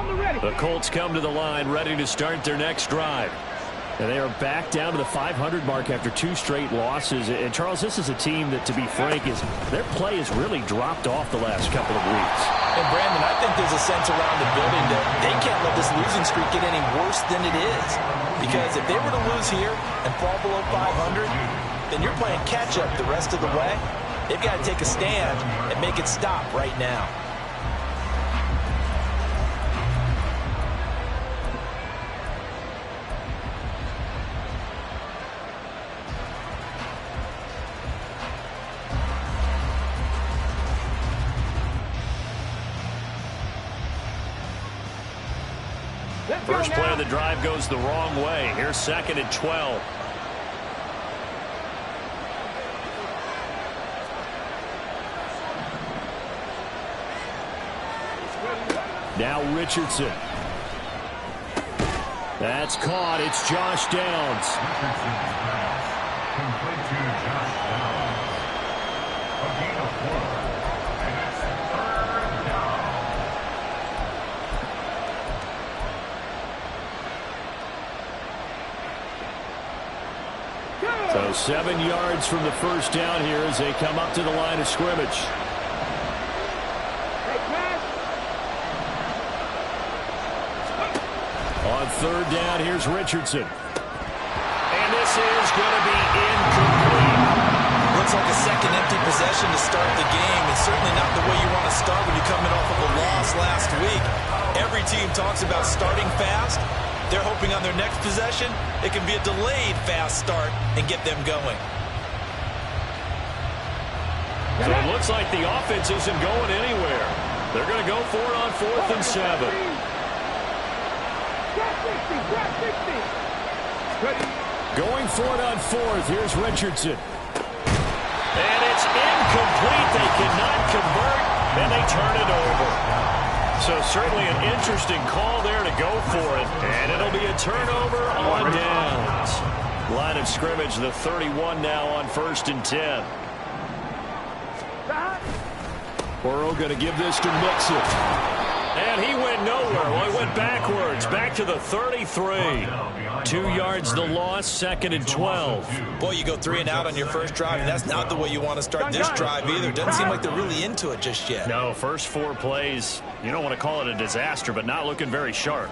The Colts come to the line ready to start their next drive. And they are back down to the 500 mark after 2 straight losses. And, Charles, this is a team that, to be frank, their play has really dropped off the last couple of weeks. And, Brandon, I think there's a sense around the building that they can't let this losing streak get any worse than it is. Because if they were to lose here and fall below 500, then you're playing catch-up the rest of the way. They've got to take a stand and make it stop right now. First play of the drive goes the wrong way. Here's 2nd and 12. Now Richardson. That's caught. It's Josh Downs. Complete to Josh Downs. A gain of 4. And it's 3rd down. So 7 yards from the first down here as they come up to the line of scrimmage. On 3rd down, here's Richardson. And this is going to be incomplete. Looks like a second empty possession to start the game, and certainly not the way you want to start when you're coming off of a loss last week. Every team talks about starting fast. They're hoping on their next possession, it can be a delayed fast start and get them going. So it looks like the offense isn't going anywhere. They're going to go for it on 4th and 7. Going for it on 4th. Here's Richardson. And it's incomplete. They cannot convert, and they turn it over. So certainly an interesting call there to go for it. And it'll be a turnover on downs. Line of scrimmage, the 31 now on 1st and 10. Burrow going to give this to Mixon. And he went nowhere. Well, he went backwards. Back to the 33. 2 yards the loss, 2nd and 12. Boy, you go 3 and out on your first drive, and that's not the way you want to start this drive either. Doesn't seem like they're really into it just yet. No, first 4 plays, you don't want to call it a disaster, but not looking very sharp.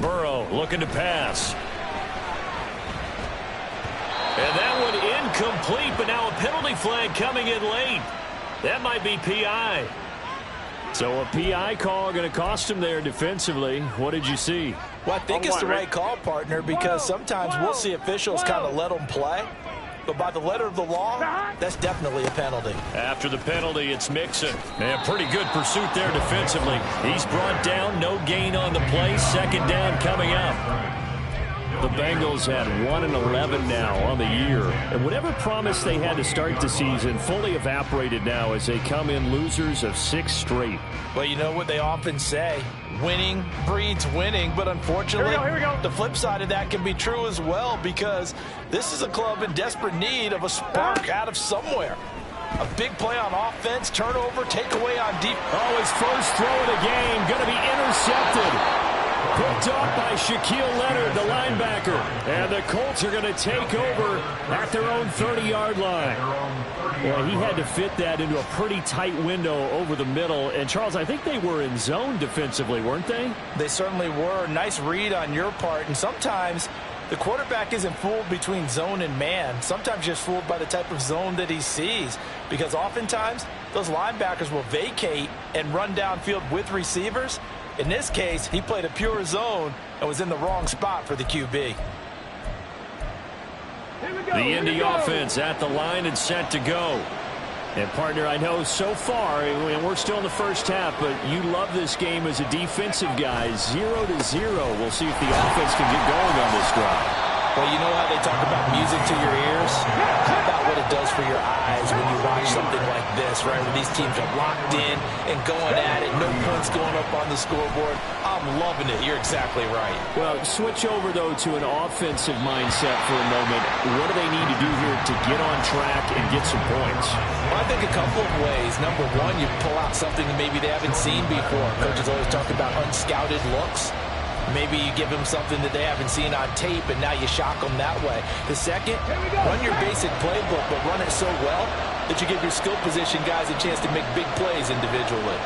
Burrow looking to pass. And that one incomplete, but now a penalty flag coming in late. That might be PI. So a PI call going to cost him there defensively. What did you see? Well, I think it's the right call, partner, because sometimes we'll see officials kind of let them play. But by the letter of the law, that's definitely a penalty. After the penalty, it's Mixon. And pretty good pursuit there defensively. He's brought down, no gain on the play. 2nd down coming up. The Bengals had 1-11 now on the year. And whatever promise they had to start the season fully evaporated now as they come in losers of 6 straight. Well, you know what they often say, winning breeds winning. But unfortunately, here we go. The flip side of that can be true as well, because this is a club in desperate need of a spark out of somewhere. A big play on offense, turnover, takeaway on deep. Oh, his first throw of the game going to be intercepted. Picked off by Shaquille Leonard, the linebacker. And the Colts are going to take over at their own 30-yard line. Well, he had to fit that into a pretty tight window over the middle. And, Charles, I think they were in zone defensively, weren't they? They certainly were. Nice read on your part. And sometimes the quarterback isn't fooled between zone and man. Sometimes just fooled by the type of zone that he sees. Because oftentimes, those linebackers will vacate and run downfield with receivers. In this case, he played a pure zone and was in the wrong spot for the QB. The Indy offense at the line and set to go. And, partner, I know so far, and we're still in the first half, but you love this game as a defensive guy. 0-0. We'll see if the offense can get going on this drive. Well, you know how they talk about music to your ears? How about what it does for your eyes when you watch something like this, right? When these teams are locked in and going at it, no points going up on the scoreboard. I'm loving it. You're exactly right. Well, switch over, though, to an offensive mindset for a moment. What do they need to do here to get on track and get some points? Well, I think think a couple of ways. Number one, you pull out something that maybe they haven't seen before. Coaches always talk about unscouted looks. Maybe you give them something that they haven't seen on tape, and now you shock them that way. The second, run your basic playbook, but run it so well that you give your skill position guys a chance to make big plays individually.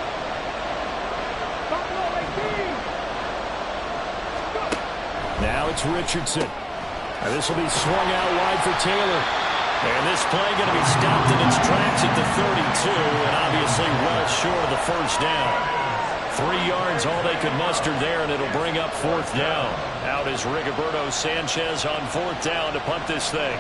Now it's Richardson. And this will be swung out wide for Taylor. And this play going to be stopped in its tracks at the 32, and obviously well short of the first down. 3 yards all they could muster there, and it'll bring up 4th down. Out is Rigoberto Sanchez on 4th down to punt this thing.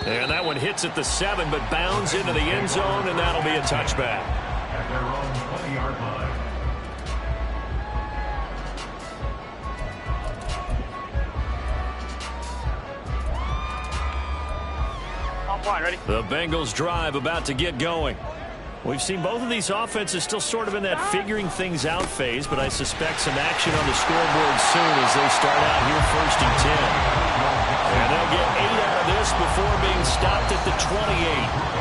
And that one hits at the 7, but bounds into the end zone, and that'll be a touchback. At their own 20-yard line. Ready? The Bengals drive about to get going. We've seen both of these offenses still sort of in that figuring things out phase, but I suspect some action on the scoreboard soon as they start out here 1st and 10. And they'll get 8 out of this before being stopped at the 28.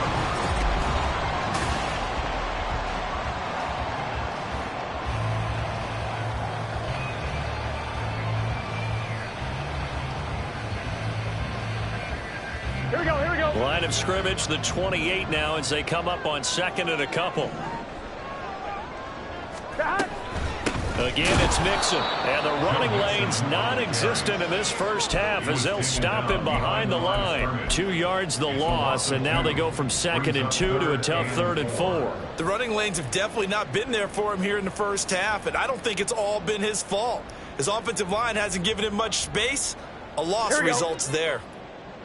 Line of scrimmage, the 28 now as they come up on 2nd and a couple. Again, it's Mixon. And the running lane's non-existent in this first half as they'll stop him behind the line. 2 yards the loss, and now they go from 2nd and 2 to a tough 3rd and 4. The running lanes have definitely not been there for him here in the first half, and I don't think it's all been his fault. His offensive line hasn't given him much space. A loss results there.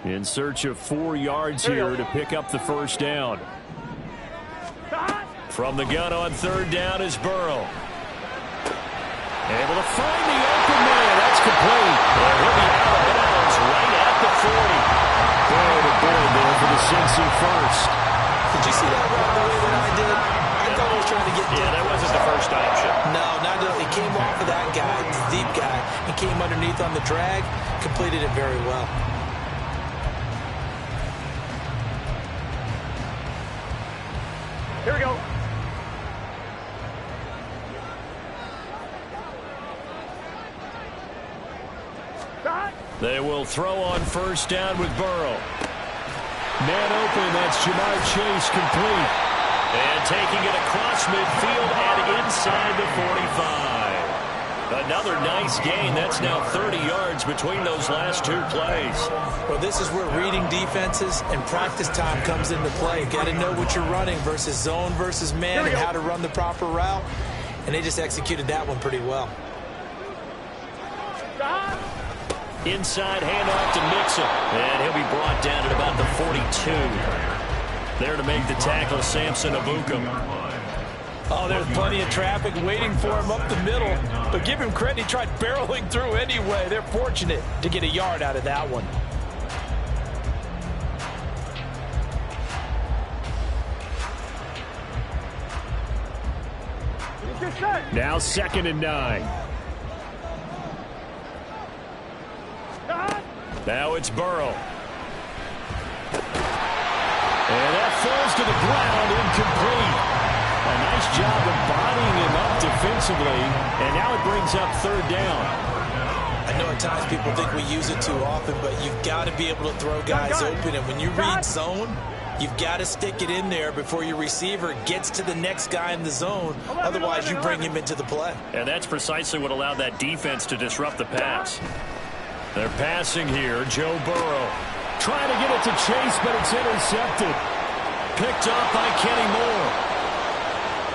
In search of 4 yards here to pick up the first down. From the gun on 3rd down is Burrow. Able to find the open man. That's complete. And he'll be out of bounds right at the 40. Burrow to Boyd there for the Cincy first. Did you see that route the way that I did? I thought he was trying to get Yeah, that wasn't the first option. No, not at all. He came off of that guy, the deep guy, and came underneath on the drag, completed it very well. Here we go. They will throw on 1st down with Burrow. Man open, that's Jamar Chase complete. And taking it across midfield and inside the 45. Another nice gain. That's now 30 yards between those last 2 plays. Well, this is where reading defenses and practice time comes into play. You've got to know what you're running versus zone versus man and how to run the proper route. And they just executed that one pretty well. Inside handoff to Mixon. And he'll be brought down at about the 42. There to make the tackle, Samson Abukum. Oh, there's plenty of traffic waiting for him up the middle. But give him credit, he tried barreling through anyway. They're fortunate to get a yard out of that one. Now 2nd and 9. Now it's Burrow. And that falls to the ground, incomplete. A nice job of bodying him up defensively, and now it brings up 3rd down. I know at times people think we use it too often, but you've got to be able to throw guys open, and when you read zone, you've got to stick it in there before your receiver gets to the next guy in the zone. Otherwise, you bring him into the play. And that's precisely what allowed that defense to disrupt the pass. They're passing here. Joe Burrow trying to get it to Chase, but it's intercepted. Picked up by Kenny Moore.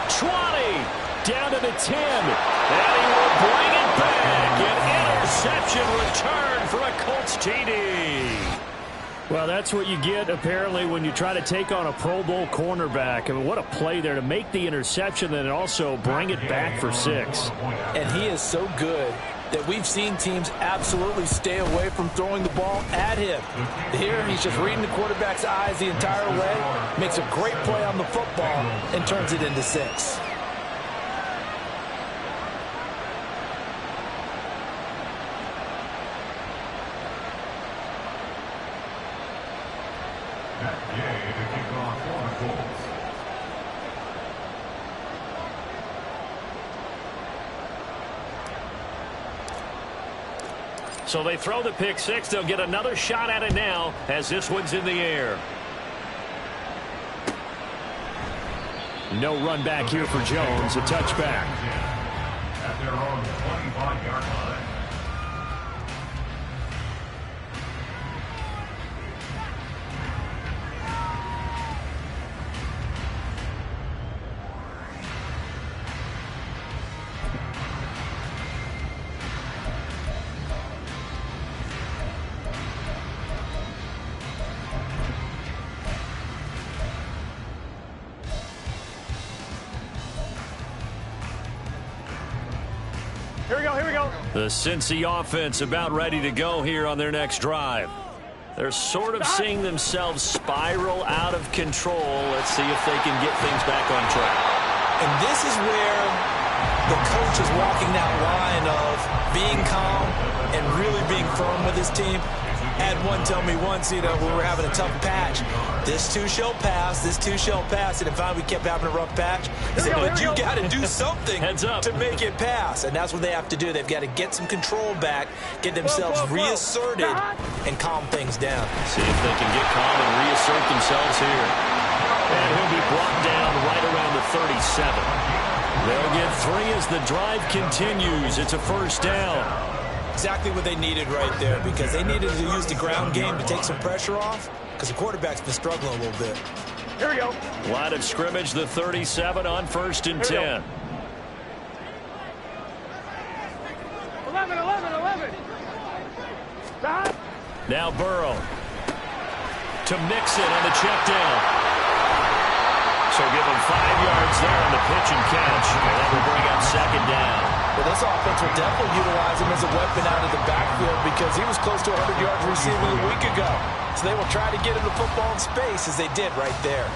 20, down to the 10. And he will bring it back. An interception return for a Colts TD. Well, that's what you get, apparently, when you try to take on a Pro Bowl cornerback. I mean, what a play there to make the interception and also bring it back for 6. And he is so good that we've seen teams absolutely stay away from throwing the ball at him. Here, he's just reading the quarterback's eyes the entire way, makes a great play on the football, and turns it into 6. So they throw the pick 6. They'll get another shot at it now as this one's in the air. No run back here for Jones. A touchback. At their own 25-yard line. Here we go. The Cincy offense about ready to go here on their next drive. They're sort of seeing themselves spiral out of control. Let's see if they can get things back on track. And this is where the coach is walking that line of being calm and really being firm with his team. Had one tell me once, when we were having a tough patch, this too shall pass, this too shall pass. And if we kept having a rough patch, he said, but you got to do something to make it pass. And that's what they have to do. They've got to get some control back, get themselves reasserted, and calm things down. See if they can get calm and reassert themselves here. And he'll be brought down right around the 37. They'll get 3 as the drive continues. It's a first down. Exactly what they needed right there, because they needed to use the ground game to take some pressure off, because the quarterback's been struggling a little bit. Here we go. Line of scrimmage, the 37 on 1st and 10. 11. Now Burrow to Mixon on the check down. So give him 5 yards there on the pitch and catch, and that will bring up 2nd down. Well, this offense will definitely utilize him as a weapon out of the backfield, because he was close to 100 yards receiving a week ago. So they will try to get him the football in space, as they did right there.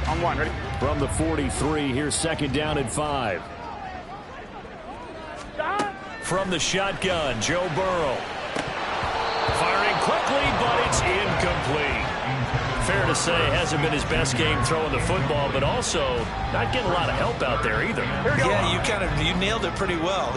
On 1, ready? From the 43, here's 2nd down and 5. From the shotgun, Joe Burrow. Firing quickly, but it's incomplete. Fair to say, hasn't been his best game throwing the football, but also not getting a lot of help out there either. Yeah, you nailed it pretty well,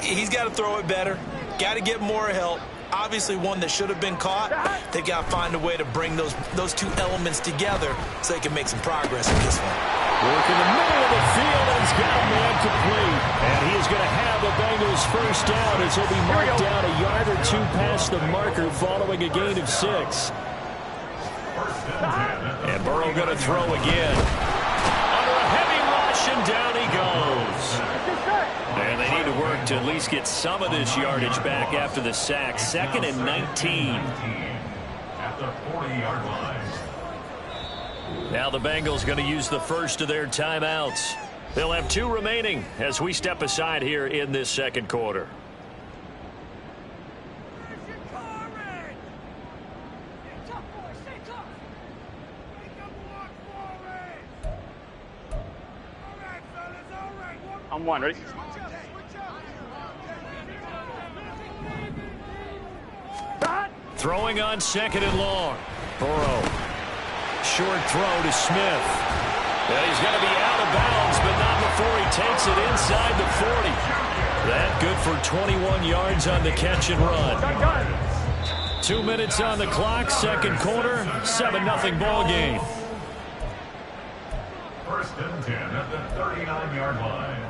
He's got to throw it better, got to get more help. Obviously one that should have been caught. They've got to find a way to bring those two elements together so they can make some progress in this one. Work in the middle of the field, and he's got a man complete. And he is going to have the Bengals first down as he'll be marked down a yard or 2 past the marker following a gain of 6. And Burrow going to throw again. Under a heavy rush, and down he goes. And they need to work to at least get some of this yardage back after the sack. 2nd and 19. At the 40-yard line. Now the Bengals going to use the first of their timeouts. They'll have 2 remaining as we step aside here in this 2nd quarter. On 1, ready? Throwing on 2nd and long. Burrow. Short throw to Smith. And he's going to be out of bounds, but not before he takes it inside the 40. That good for 21 yards on the catch and run. 2 minutes on the clock, 2nd quarter, 7-0 ball game. 1st and 10 at the 39-yard line.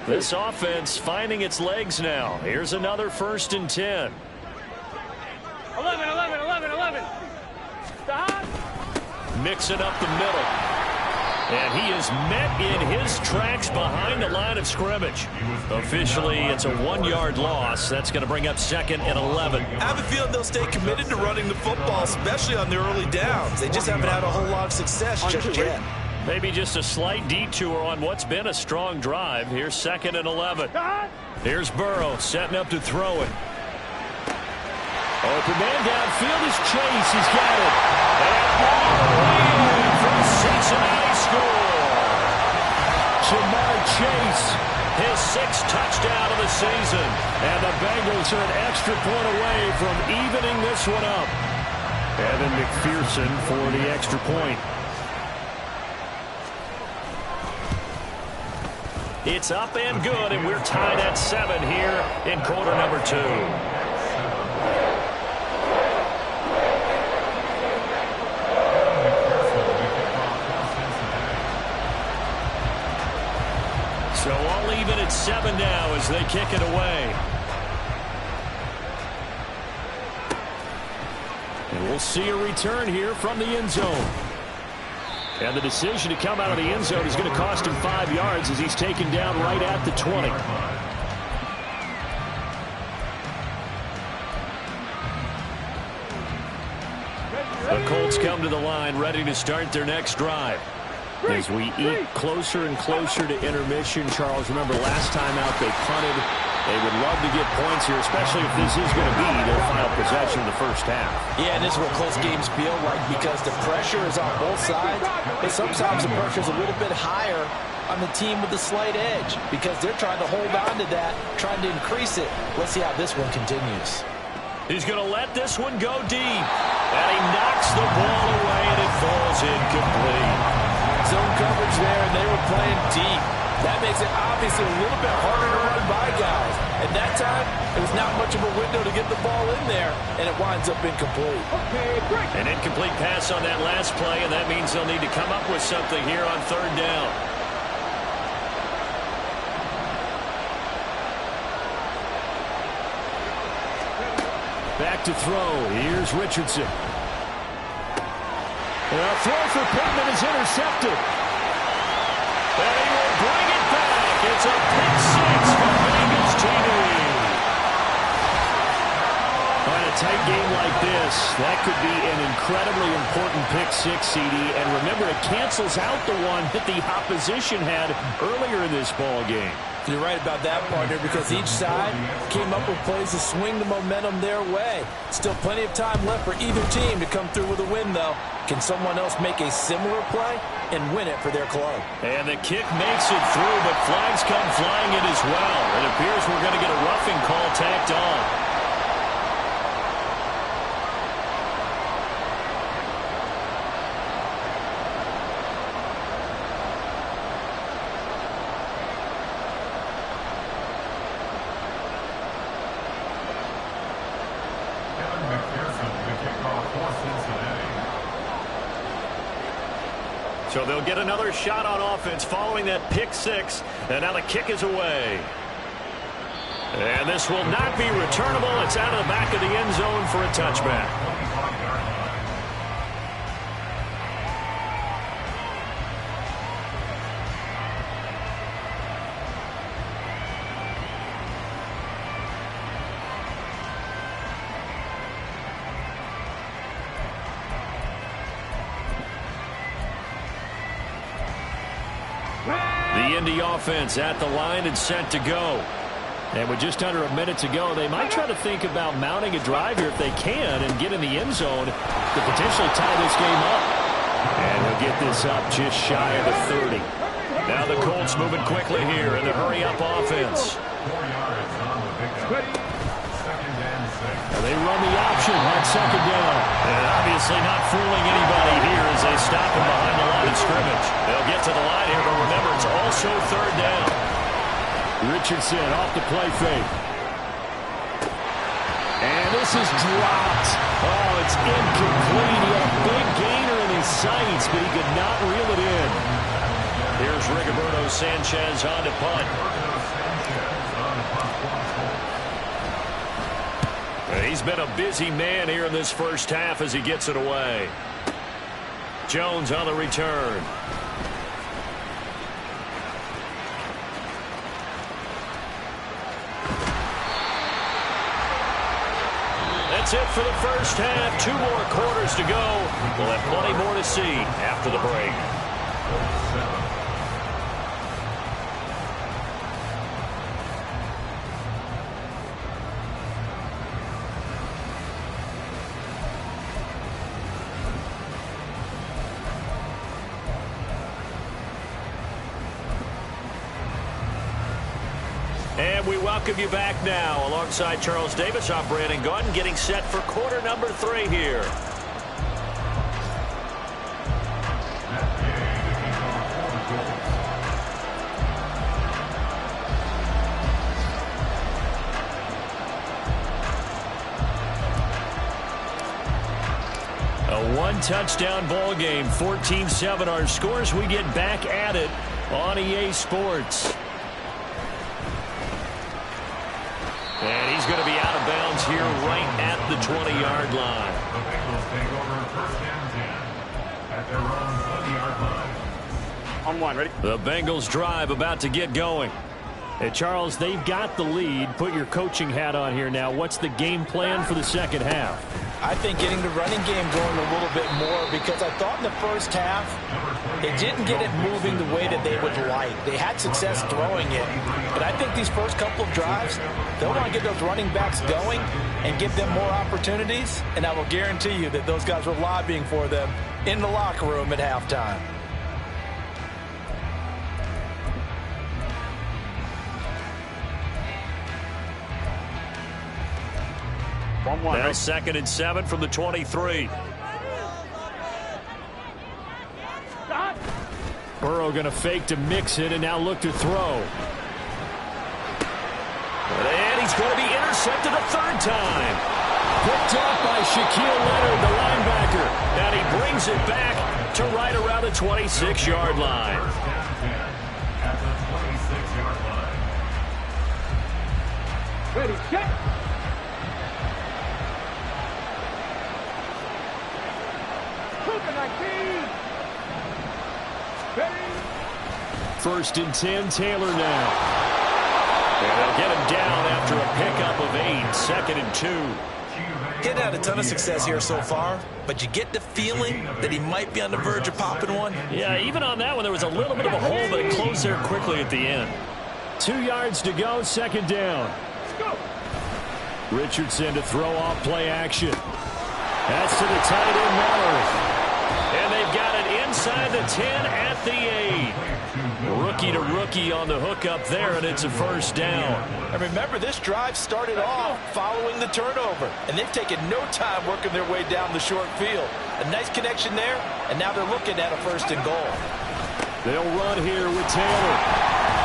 This offense finding its legs now. Here's another 1st and 10. 11. Stop. Mixing up the middle. And he is met in his tracks behind the line of scrimmage. Officially, it's a 1-yard loss. That's going to bring up 2nd and 11. I have a feeling they'll stay committed to running the football, especially on the early downs. They just haven't had a whole lot of success just yet. Maybe just a slight detour on what's been a strong drive. Here's 2nd and 11. Here's Burrow setting up to throw it. Open man downfield is Chase. He's got it. And from Cincinnati score. Jamar Chase, his 6th touchdown of the season. And the Bengals are an extra point away from evening this one up. Evan McPherson for the extra point. It's up and good, and we're tied at 7 here in quarter number 2. So all even at 7 now as they kick it away. And we'll see a return here from the end zone. And the decision to come out of the end zone is going to cost him 5 yards as he's taken down right at the 20. The Colts come to the line ready to start their next drive. As we eat closer and closer to intermission, Charles, remember last time out they punted. They would love to get points here, especially if this is going to be their final possession in the first half. Yeah, and this is what close games feel like because the pressure is on both sides, but sometimes the pressure is a little bit higher on the team with the slight edge because they're trying to hold on to that, trying to increase it. Let's see how this one continues. He's going to let this one go deep, and he knocks the ball away, and it falls incomplete. Zone coverage there, and they were playing deep. That makes it obviously a little bit harder to run by guys. And that time, it was not much of a window to get the ball in there, and it winds up incomplete. An incomplete pass on that last play, and that means they'll need to come up with something here on 3rd down. Back to throw. Here's Richardson. The throw for Pittman is intercepted. And he will bring it back. It's a pick 6 for Bengals TV. On a tight game like this, that could be an incredibly important pick 6, CD. And remember, it cancels out the one that the opposition had earlier in this ball game. You're right about that, partner, because each side came up with plays to swing the momentum their way. Still plenty of time left for either team to come through with a win, though. Can someone else make a similar play and win it for their club? And the kick makes it through, but flags come flying in as well. It appears we're going to get a roughing call tacked on. So they'll get another shot on offense following that pick 6. And now the kick is away. And this will not be returnable. It's out of the back of the end zone for a touchback. The Indy offense at the line and set to go. And with just under a minute to go, they might try to think about mounting a drive here if they can and get in the end zone to potentially tie this game up. And he'll get this up just shy of the 30. Now the Colts moving quickly here in the hurry-up offense. And they run the option on 2nd down. And obviously not fooling anybody here as they stop him behind the line of scrimmage. They'll get to the line here, but remember, it's also 3rd down. Richardson off the play fake. And this is dropped. Oh, it's incomplete. He had a big gainer in his sights, but he could not reel it in. Here's Rigoberto Sanchez on to punt. He's been a busy man here in this first half as he gets it away. Jones on the return. it for the first half. 2 more quarters to go. We'll have plenty more to see after the break. And we welcome you back now. Alongside Charles Davis, I'm Brandon Gunn, getting set for quarter number 3 here. A 1-touchdown ball game, 14-7 our scores. We get back at it on EA Sports. And he's going to be out of bounds here right at the 20-yard line. The Bengals take over first and 10 at their own 20-yard line. On 1, ready? The Bengals drive about to get going. Hey, Charles, they've got the lead. Put your coaching hat on here now. What's the game plan for the second half? I think getting the running game going a little bit more, because I thought in the first half they didn't get it moving the way that they would like. They had success throwing it, but I think these first couple of drives, they'll want to get those running backs going and give them more opportunities, and I will guarantee you that those guys were lobbying for them in the locker room at halftime. Now 2nd and 7 from the 23. Burrow going to fake to mix it and now look to throw. And he's going to be intercepted a 3rd time. Picked up by Shaquille Leonard, the linebacker. And he brings it back to right around the 26-yard line. At the 26-yard line. Ready, get! First and 10, Taylor now. And they'll get him down after a pickup of 8. 2nd and 2. He's had a ton of success here so far, but you get the feeling that he might be on the verge of popping one. Yeah, even on that one, there was a little bit of a hole, but it closed there quickly at the end. 2 yards to go, 2nd down. Richardson to throw off play action. That's to the tight end, Mallory. And they've got it inside the 10 at the 8. Rookie to rookie on the hookup there, and it's a 1st down. And remember, this drive started off following the turnover, and they've taken no time working their way down the short field. A nice connection there, and now they're looking at a 1st and goal. They'll run here with Taylor.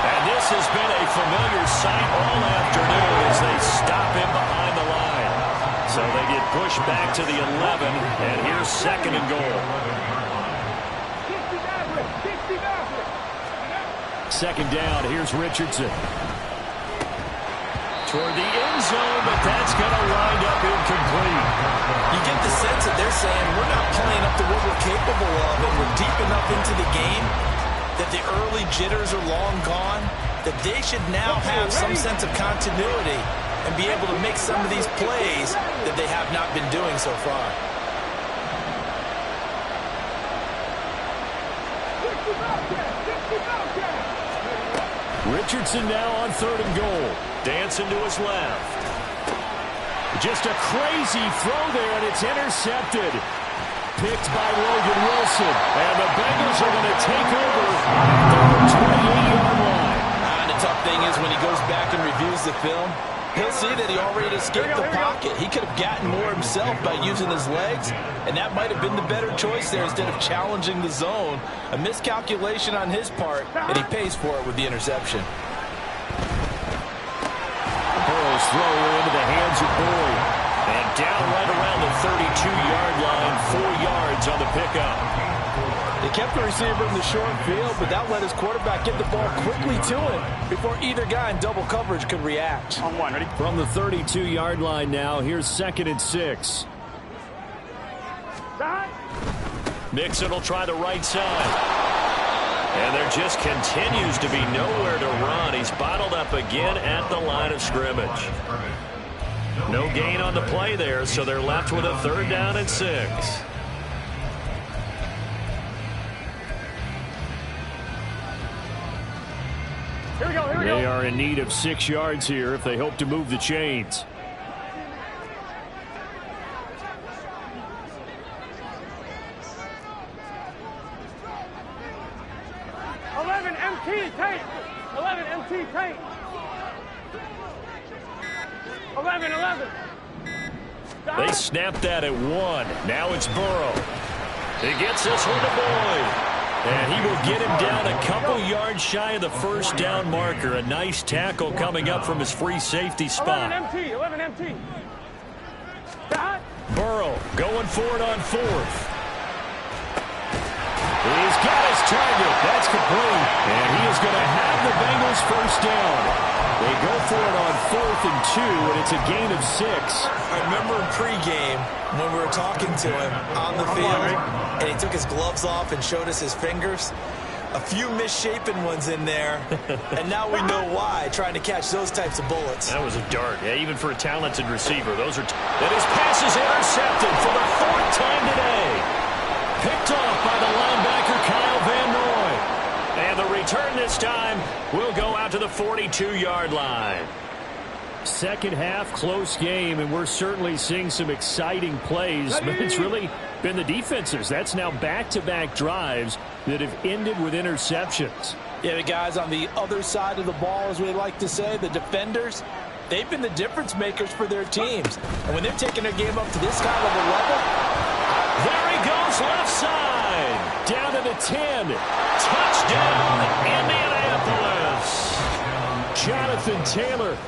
And this has been a familiar sight all afternoon as they stop him behind the line. So they get pushed back to the 11, and here's 2nd and goal. 2nd down, here's Richardson. Toward the end zone, but that's going to wind up incomplete. You get the sense that they're saying, we're not playing up to what we're capable of, and we're deep enough into the game that the early jitters are long gone, that they should now have some sense of continuity and be able to make some of these plays that they have not been doing so far. Richardson now on 3rd and goal. Dancing to his left. Just a crazy throw there, and it's intercepted. Picked by Logan Wilson. And the Bengals are going to take over at the 28-yard line. And the tough thing is when he goes back and reviews the film, he'll see that he already escaped the pocket. He could have gotten more himself by using his legs, and that might have been the better choice there instead of challenging the zone. A miscalculation on his part, and he pays for it with the interception. Burrow's throw into the hands of Boyd. And down right around the 32-yard line, 4 yards on the pickup. They kept the receiver in the short field, but that let his quarterback get the ball quickly to him before either guy in double coverage could react. On 1, ready? From the 32-yard line now, here's 2nd and 6. Mixon will try the right side. And there just continues to be nowhere to run. He's bottled up again at the line of scrimmage. No gain on the play there, so they're left with a 3rd down and 6. Here we go, here we They go. are in need of 6 yards here if they hope to move the chains. MT, tank. 11, MT, tank. 11. They snapped that at 1. Now it's Burrow. He gets this one to Boyd. And he will get him down a couple yards shy of the 1st down marker. A nice tackle coming up from his free safety spot. 11 MT. Burrow going for it on 4th. He's got his target. That's complete. And he is going to have the Bengals 1st down. They go for it on 4th and 2, and it's a gain of 6. I remember in pregame when we were talking to him on the field, and he took his gloves off and showed us his fingers. A few misshapen ones in there, and now we know why, trying to catch those types of bullets. That was a dart. Yeah, even for a talented receiver. Those are that his pass is intercepted for the 4th time today. Picked off by the linebacker, Kyle Van Noy. And the return this time will go out to the 42-yard line. Second half, close game, and we're certainly seeing some exciting plays. But it's really been the defenses. That's now back-to-back drives that have ended with interceptions. Yeah, the guys on the other side of the ball, as we like to say, the defenders, they've been the difference makers for their teams. And when they're taking their game up to this kind of a level, there he goes left side. Down to the 10. Touchdown, Indianapolis. Jonathan Taylor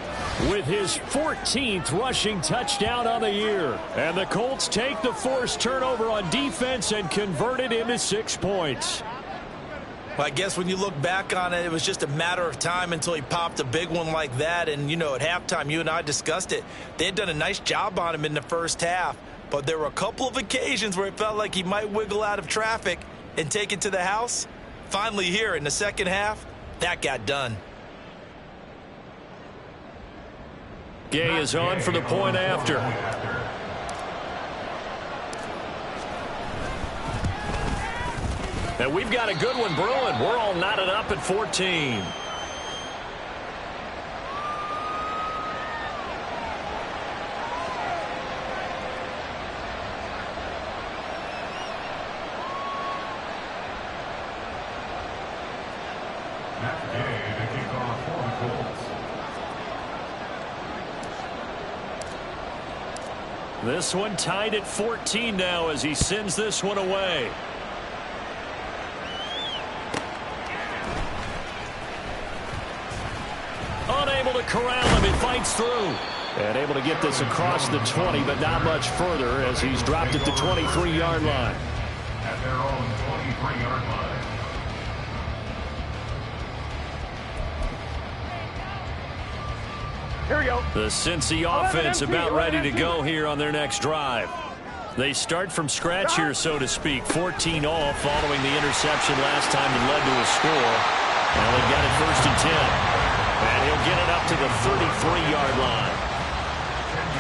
with his 14th rushing touchdown on the year. And the Colts take the forced turnover on defense and convert it into 6 points. Well, I guess when you look back on it, it was just a matter of time until he popped a big one like that. And, you know, at halftime, you and I discussed it. They had done a nice job on him in the 1st half. But there were a couple of occasions where it felt like he might wiggle out of traffic and take it to the house. Finally here in the 2nd half, that got done. Gay is on for the point after. And we've got a good one brewing. We're all knotted up at 14. This one tied at 14 now as he sends this one away. Unable to corral him. He fights through. And able to get this across the 20, but not much further as he's dropped at the 23-yard line. At their own 23-yard line. Here we go. The Cincy offense about ready to go here on their next drive. They start from scratch here, so to speak. 14 all following the interception last time that led to a score. Now they've got it 1st and 10. And he'll get it up to the 33-yard line.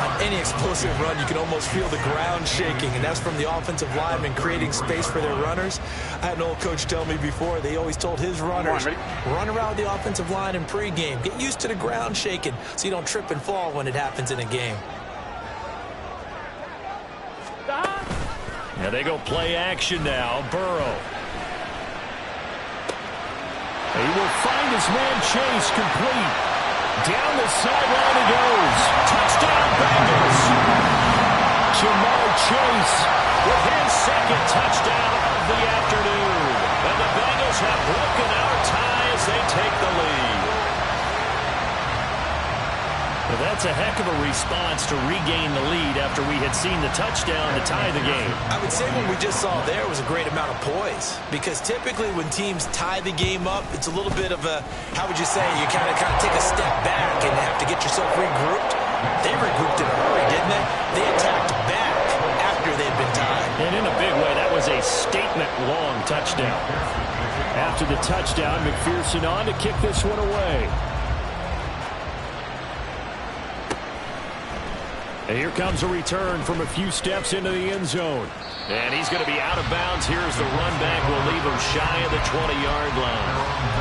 On any explosive run, you can almost feel the ground shaking, and that's from the offensive linemen creating space for their runners. I had an old coach tell me before, they always told his runners, run around the offensive line in pregame. Get used to the ground shaking so you don't trip and fall when it happens in a game. Now they go play action now. Burrow. He will find his man Chase complete. Down the sideline he goes. Touchdown Bengals. Jamar Chase with his 2nd touchdown of the afternoon. And the Bengals have broken our tie as they take the lead. Well, that's a heck of a response to regain the lead after we had seen the touchdown to tie the game. I would say what we just saw there was a great amount of poise, because typically when teams tie the game up, it's a little bit of a, how would you say, you kind of take a step back and have to get yourself regrouped. They regrouped in a hurry, didn't they? They attacked back after they'd been tied. And in a big way, that was a statement-long touchdown. After the touchdown, McPherson on to kick this one away. And here comes a return from a few steps into the end zone. And he's going to be out of bounds. Here's the run back. Will leave him shy of the 20-yard line.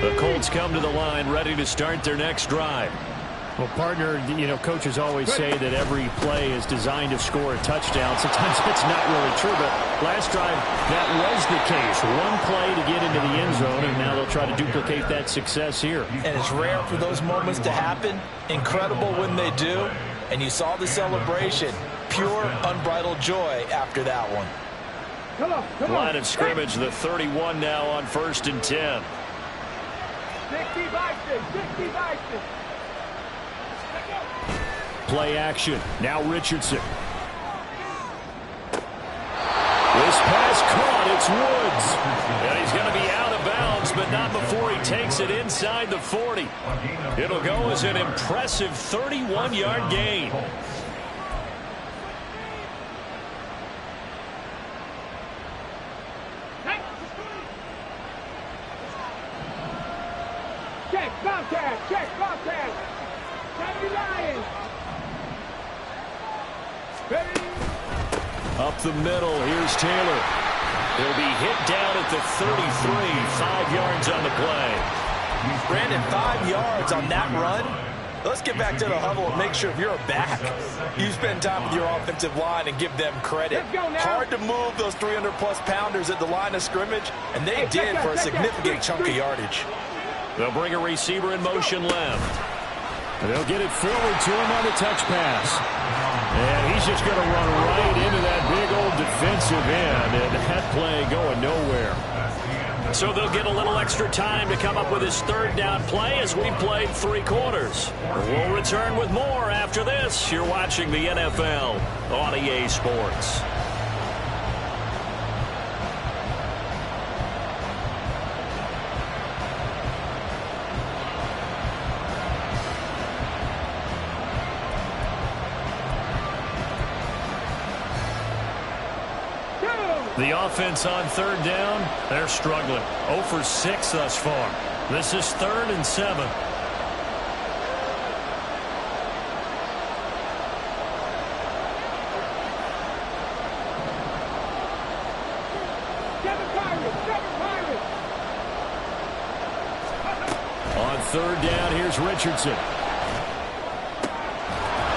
The Colts come to the line ready to start their next drive. Well, partner, coaches always say that every play is designed to score a touchdown. Sometimes it's not really true, but last drive, that was the case. One play to get into the end zone, and now they'll try to duplicate that success here. And it's rare for those moments to happen. Incredible when they do. And you saw the celebration. Pure, unbridled joy after that one. Come on. Line of scrimmage, the 31 now on 1st and 10. 60 Bison. Play action. Now Richardson. This pass caught. It's Woods. And he's going to be out of bounds, but not before he takes it inside the 40. It'll go as an impressive 31-yard gain. Check, Bobcat. Heavy Lions. Up the middle, here's Taylor. He'll be hit down at the 33, 5 yards on the play. Brandon, 5 yards on that run. Let's get back to the huddle and make sure if you're a back, you spend time with your offensive line and give them credit. Hard to move those 300-plus pounders at the line of scrimmage, and they did for a significant chunk of yardage. They'll bring a receiver in motion left. They'll get it forward to him on the touch pass. And he's just going to run right into that big old defensive end, and that play going nowhere. So they'll get a little extra time to come up with his third down play as we played 3 quarters. We'll return with more after this. You're watching the NFL on EA Sports. The offense on 3rd down, they're struggling. 0 for 6 thus far. This is 3rd and 7. On 3rd down, here's Richardson.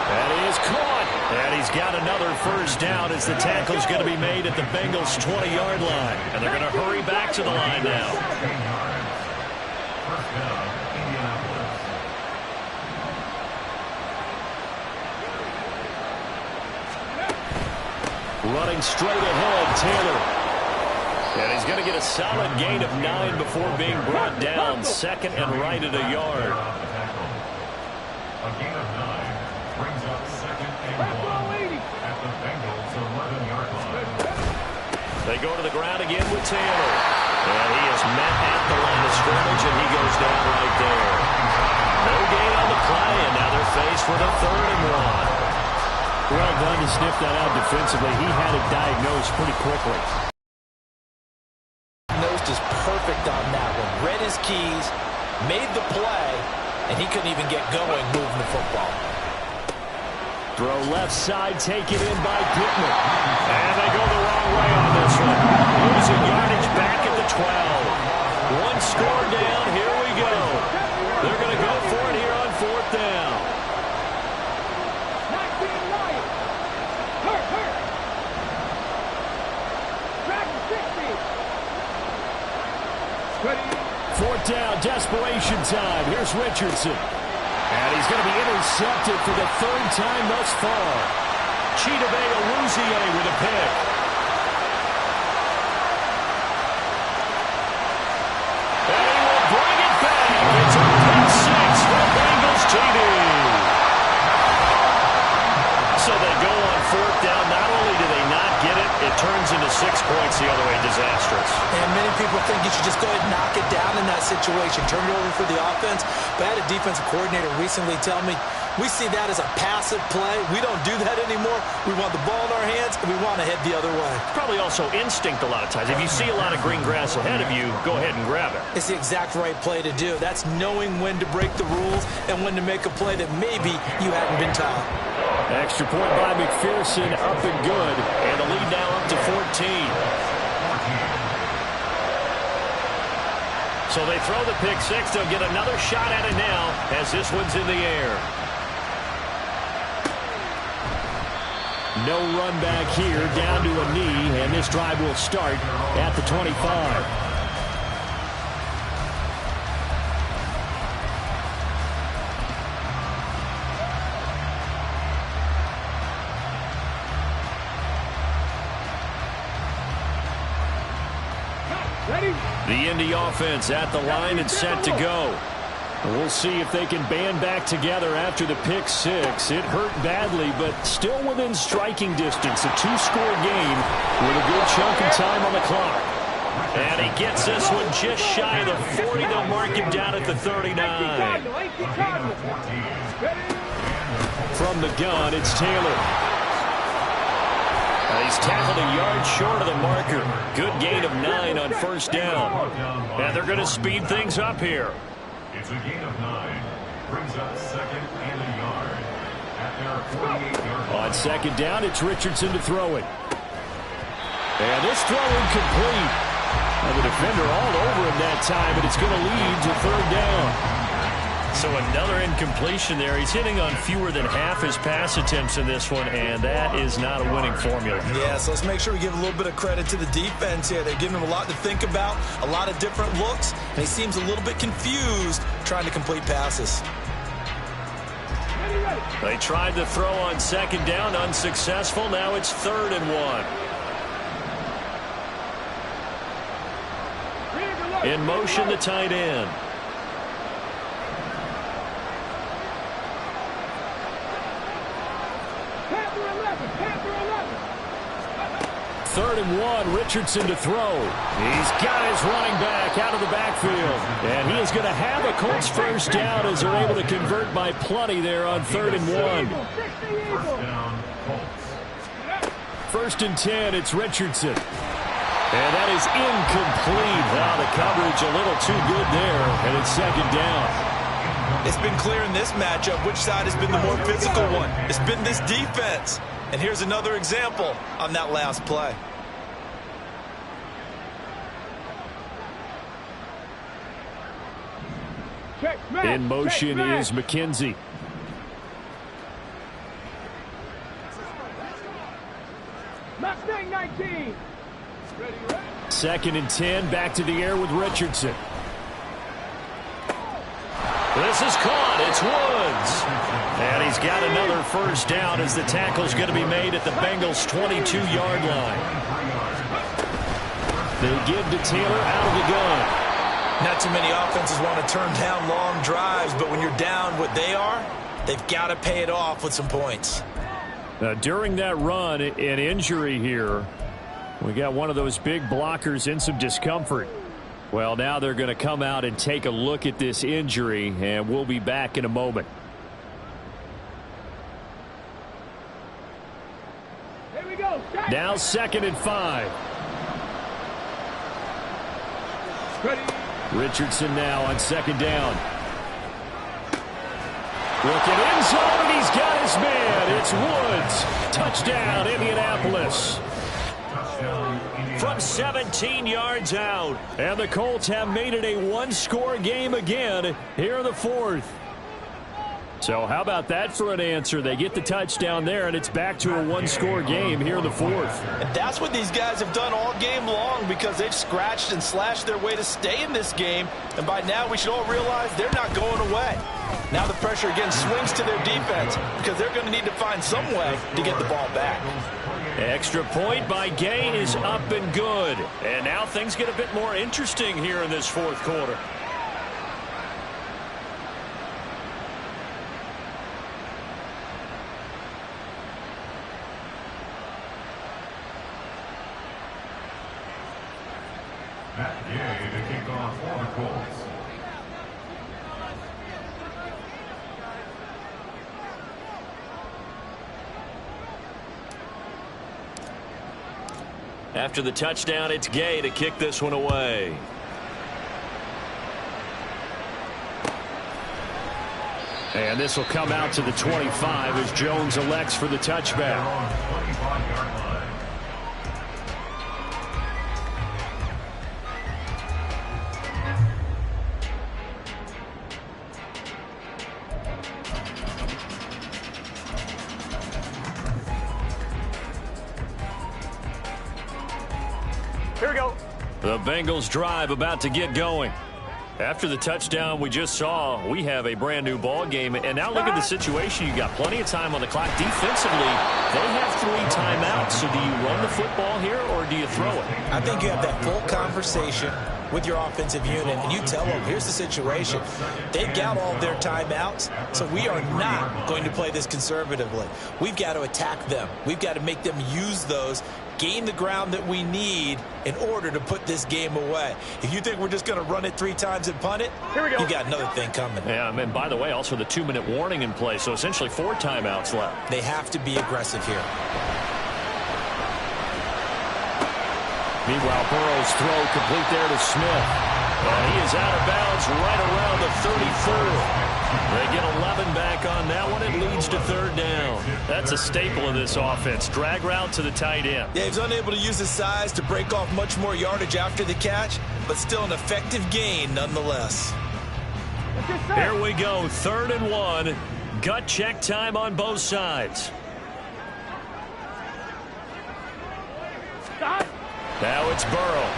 That is caught. And he's got another first down as the tackle's going to be made at the Bengals' 20-yard line. And they're going to hurry back to the line now. Running straight ahead, Taylor. And he's going to get a solid gain of 9 before being brought down. 2nd and right at a yard. A gain of 9 brings up 2nd and 1 at the Bengals' 11-yard line. They go to the ground again with Taylor. And he is met at the line of scrimmage, and he goes down right there. No gain on the play, and now they're faced with a 3rd and 1. Well done to sniff that out defensively. He had it diagnosed pretty quickly. Diagnosed is perfect on that one. Read his keys, made the play, and he couldn't even get going moving the football. Throw left side, taken in by Pittman. And they go the wrong way on this one. Losing yardage back at the 12. 1 score down, here we go. They're going to go for it here on 4th down. Fourth down, desperation time. Here's Richardson. And he's going to be intercepted for the 3rd time thus far. Chidobe Awuzie with a pick. And he will bring it back. It's a pick 6 for Bengals TD. So they go on 4th down. Not only do they not get it, it turns into 6 points the other way. Disastrous. And many people think you should just go ahead and knock it down in that situation, turn it over for the offense. But I had a defensive coordinator recently tell me, we see that as a passive play. We don't do that anymore. We want the ball in our hands, and we want to head the other way. Probably also instinct a lot of times. If you see a lot of green grass ahead of you, go ahead and grab it. It's the exact right play to do. That's knowing when to break the rules and when to make a play that maybe you hadn't been taught. Extra point by McPherson, up and good. And the lead now up to 14. So they throw the pick six. They'll get another shot at it now as this one's in the air. No run back here, down to a knee, and this drive will start at the 25. Ready? The Indy offense at the line and set to go. We'll see if they can band back together after the pick six. It hurt badly, but still within striking distance. A two-score game with a good chunk of time on the clock. And he gets this one just shy of the 40. They'll mark him down at the 39. From the gun, it's Taylor. He's tackled a yard short of the marker. Good gain of 9 on first down. And they're going to speed things up here. It's a gain of 9. Brings up second and a yard at their 48-yard line. On second down, it's Richardson to throw it. And this throw incomplete. And the defender all over him that time, but it's going to lead to third down. So another incompletion there. He's hitting on fewer than half his pass attempts in this one, and that is not a winning formula. Yeah, so let's make sure we give a little bit of credit to the defense here. They're giving him a lot to think about, a lot of different looks, and he seems a little bit confused trying to complete passes. They tried to throw on second down, unsuccessful. Now it's 3rd and 1. In motion, the tight end. Third and 1, Richardson to throw. He's got his running back out of the backfield. And he is going to have a Colts first down as they're able to convert by plenty there on 3rd and 1. First and 10, it's Richardson. And that is incomplete. Wow, the coverage a little too good there, and it's second down. It's been clear in this matchup which side has been the more physical one. It's been this defense. And here's another example on that last play. In motion is McKenzie. Mustang 19. Second and 10, back to the air with Richardson. This is caught. It's Woods. And he's got another first down as the tackle's going to be made at the Bengals' 22-yard line. They give to Taylor out of the gun. Not too many offenses want to turn down long drives, but when you're down what they are, they've got to pay it off with some points. During that run, an injury here. We got one of those big blockers in some discomfort. Well, now they're going to come out and take a look at this injury, and we'll be back in a moment. Here we go. Now 2nd and 5. Ready. Richardson now on second down. Looking end zone, and he's got his man. It's Woods. Touchdown, Indianapolis. From 17 yards out. And the Colts have made it a one-score game again here in the 4th. So how about that for an answer? They get the touchdown there, and it's back to a one-score game here in the 4th. And that's what these guys have done all game long because they've scratched and slashed their way to stay in this game. And by now we should all realize they're not going away. Now the pressure again swings to their defense because they're going to need to find some way to get the ball back. Extra point by Gay is up and good. And now things get a bit more interesting here in this 4th quarter. Matt Gay to kick off for the Colts. After the touchdown, it's Gay to kick this one away. And this will come out to the 25 as Jones elects for the touchback. Here we go. The Bengals drive about to get going. After the touchdown we just saw, we have a brand new ball game. And now look at the situation. You got plenty of time on the clock. Defensively, they have 3 timeouts. So do you run the football here or do you throw it? I think you have that full conversation with your offensive unit, and you tell them, here's the situation. They've got all their timeouts, so we are not going to play this conservatively. We've got to attack them. We've got to make them use those, gain the ground that we need in order to put this game away. If you think we're just going to run it 3 times and punt it, Here we go. you got another thing coming. Yeah, and by the way, also the 2-minute warning in play, so essentially 4 timeouts left. They have to be aggressive here. Meanwhile, Burrow's throw complete there to Smith. And he is out of bounds right around the 34. They get 11 back on that one. It leads to 3rd down. That's a staple of this offense. Drag route to the tight end. Yeah, he's unable to use his size to break off much more yardage after the catch, but still an effective gain nonetheless. Here we go, 3rd and 1. Gut check time on both sides. Stop. Now it's Burrow.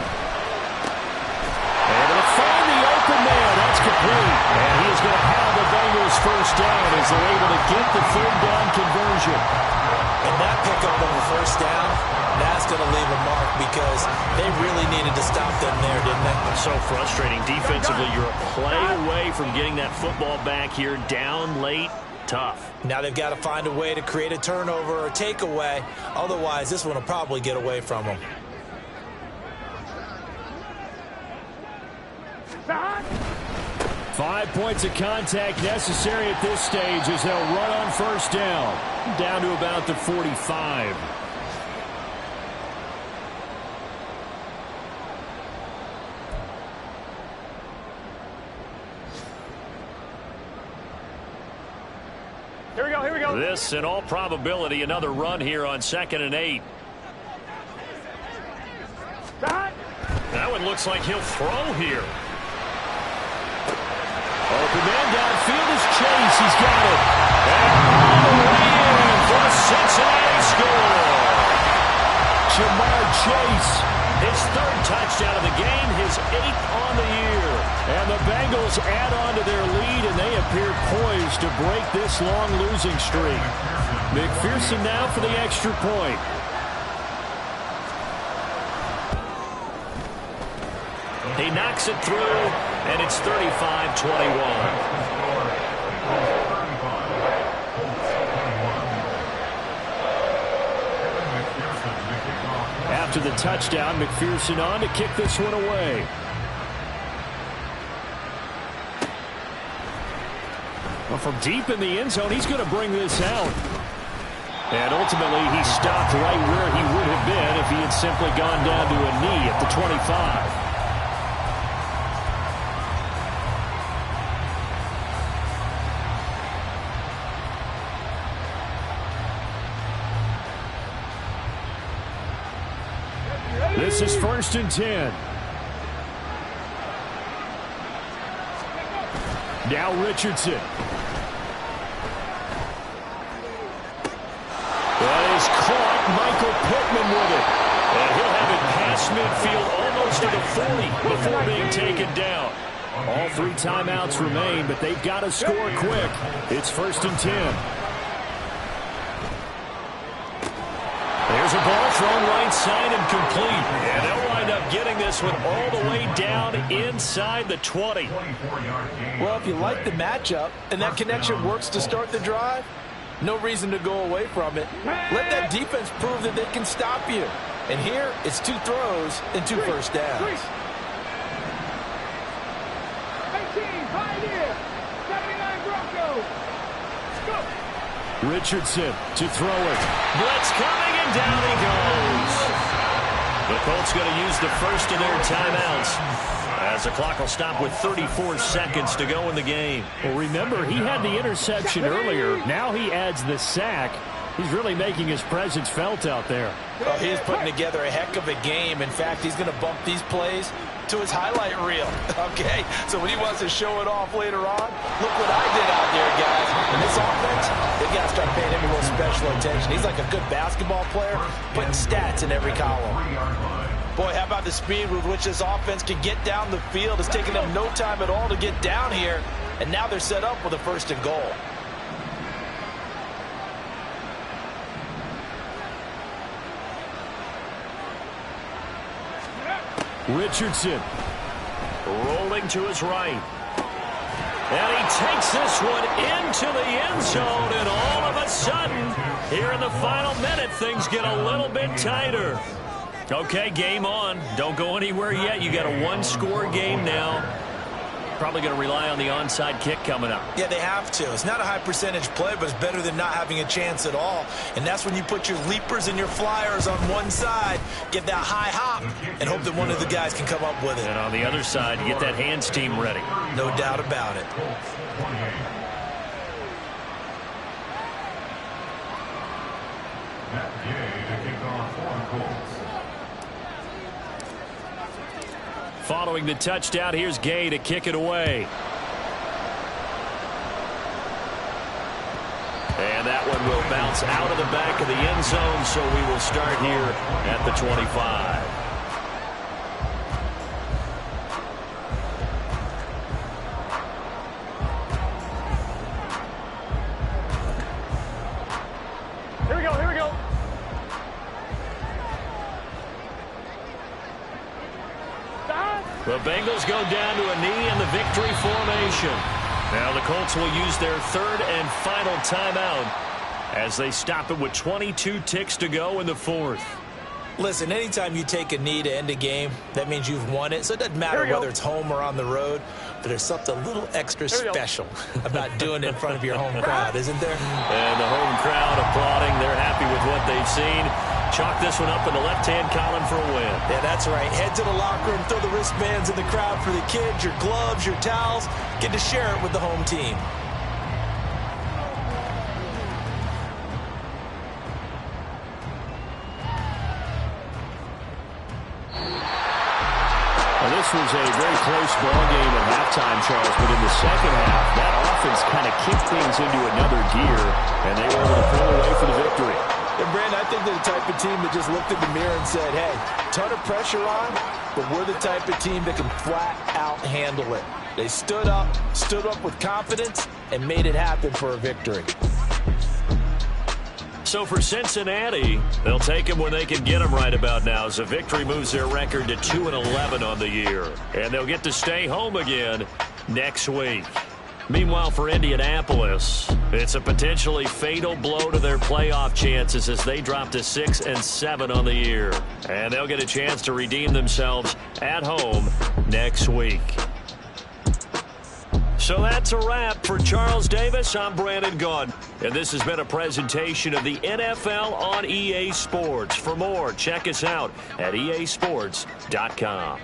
Able to find the open man. That's complete. And he is going to have the Bengals first down as they're able to get the 3rd down conversion. And that pickup on the first down, that's going to leave a mark because they really needed to stop them there, didn't they? So frustrating. Defensively, you're a play away from getting that football back here. Down late, tough. Now they've got to find a way to create a turnover or takeaway. Otherwise, this one will probably get away from them. 5 points of contact necessary at this stage as they'll run on first down. Down to about the 45. Here we go. Here we go. This, in all probability, another run here on 2nd and 8. Stop. That one looks like he'll throw here. Open man downfield is Chase. He's got it. And all the way in for a Cincinnati score. Jamar Chase. His 3rd touchdown of the game, his 8th on the year. And the Bengals add on to their lead, and they appear poised to break this long losing streak. McPherson now for the extra point. He knocks it through, and it's 35-21. After the touchdown, McPherson on to kick this one away. Well, from deep in the end zone, he's going to bring this out. And ultimately, he stopped right where he would have been if he had simply gone down to a knee at the 25. This is 1st and 10. Now Richardson. That is caught. Michael Pittman with it. And he'll have it past midfield almost to the 40 before being taken down. All 3 timeouts remain, but they've got to score quick. It's 1st and 10. There's a ball thrown right side and complete. And they'll wind up getting this one all the way down inside the 20. Well, if you like the matchup and that connection works to start the drive, no reason to go away from it. Let that defense prove that they can stop you. And here, it's 2 throws and 2 first downs. 18, Pioneer, 79 Broncos. Go. Richardson to throw it. Blitz coming, and down he goes. The Colts going to use the first of their timeouts as the clock will stop with 34 seconds to go in the game. Well, remember, he had the interception earlier. Now he adds the sack. He's really making his presence felt out there. Well, he's putting together a heck of a game. In fact, he's going to bump these plays to his highlight reel. Okay, so when he wants to show it off later on, look what I did out there, guys. In this offense, they got to start paying him a little special attention. He's like a good basketball player, putting stats in every column. Boy, how about the speed with which this offense can get down the field? It's taken them no time at all to get down here, and now they're set up with a 1st and goal. Richardson rolling to his right. And he takes this one into the end zone, and all of a sudden, here in the final minute, things get a little bit tighter. Okay, game on. Don't go anywhere yet. You got a one-score game now. Probably going to rely on the onside kick coming up. Yeah, they have to. It's not a high percentage play, but it's better than not having a chance at all. And that's when you put your leapers and your flyers on one side, get that high hop, and hope that one of the guys can come up with it. And on the other side, you get that hands team ready. No doubt about it. Matt Gay to kick off for the Colts. following the touchdown. Here's Gay to kick it away. And that one will bounce out of the back of the end zone, so we will start here at the 25. Here we go, here we go. The Bengals go down to a knee in the victory formation. Now the Colts will use their third and final timeout as they stop it with 22 ticks to go in the fourth. Listen, anytime you take a knee to end a game, that means you've won it. So it doesn't matter whether it's home or on the road, but there's something a little extra special about doing it in front of your home crowd, isn't there? And the home crowd applauding. They're happy with what they've seen. Chalk this one up in the left-hand column for a win. Yeah, that's right. Head to the locker room, throw the wristbands in the crowd for the kids, your gloves, your towels. Get to share it with the home team. This was a very close ball game at halftime, Charles, but in the second half, that offense kind of kicked things into another gear, and they were able to pull away for the victory. And Brandon, I think they're the type of team that just looked in the mirror and said, hey, ton of pressure on, but we're the type of team that can flat out handle it. They stood up with confidence, and made it happen for a victory. So for Cincinnati, they'll take them when they can get them right about now, as a victory moves their record to 2-11 on the year. And they'll get to stay home again next week. Meanwhile, for Indianapolis, it's a potentially fatal blow to their playoff chances as they drop to 6-7 on the year. And they'll get a chance to redeem themselves at home next week. So that's a wrap. For Charles Davis, I'm Brandon Gaudin. And this has been a presentation of the NFL on EA Sports. For more, check us out at easports.com.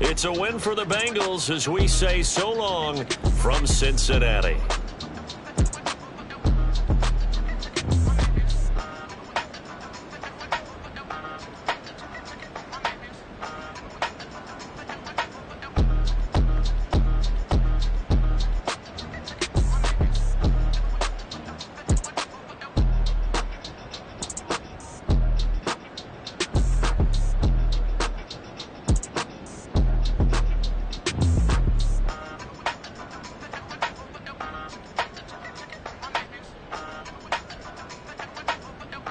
It's a win for the Bengals as we say so long from Cincinnati.